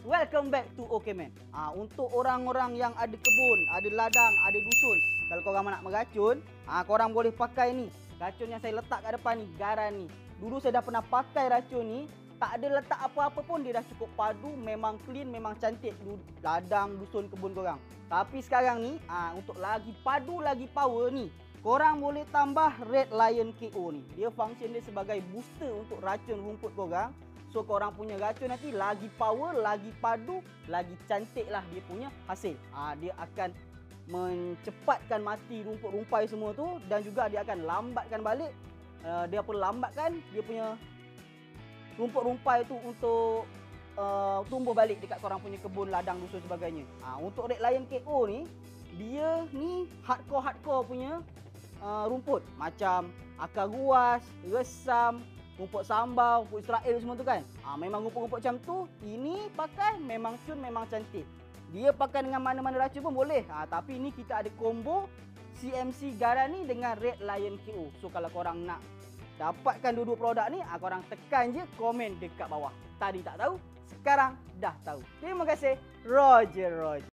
welcome back to Okman. Untuk orang-orang yang ada kebun, ada ladang, ada dusun, kalau korang nak meracun, korang boleh pakai ni. Racun yang saya letak kat depan ni, garan ni. Dulu saya dah pernah pakai racun ni, tak ada letak apa-apa pun, dia dah cukup padu, memang clean, memang cantik ladang, dusun, kebun korang. Tapi sekarang ni, untuk lagi padu, lagi power ni, korang boleh tambah Red Lion KO ni. Dia function dia sebagai booster untuk racun rumput korang. So korang punya racun nanti lagi power, lagi padu, lagi cantik lah dia punya hasil. Dia akan mencepatkan mati rumput rumpai semua tu, dan juga dia akan lambatkan balik. Dia pun lambatkan dia punya rumput rumpai tu untuk tumbuh balik dekat korang punya kebun, ladang, dusun sebagainya. Untuk Red Lion KO ni, dia ni hardcore punya rumput. Macam akar ruas, resam, rumput sambal, rumput Israel semua tu kan. Memang rumput-rumput macam tu, ini pakai memang cun, memang cantik. Dia pakai dengan mana-mana racun pun boleh. Tapi ni kita ada combo CMC garan ni dengan Red Lion KO. So kalau korang nak dapatkan dua-dua produk ni, korang tekan je komen dekat bawah. Tadi tak tahu, sekarang dah tahu. Terima kasih. Roger.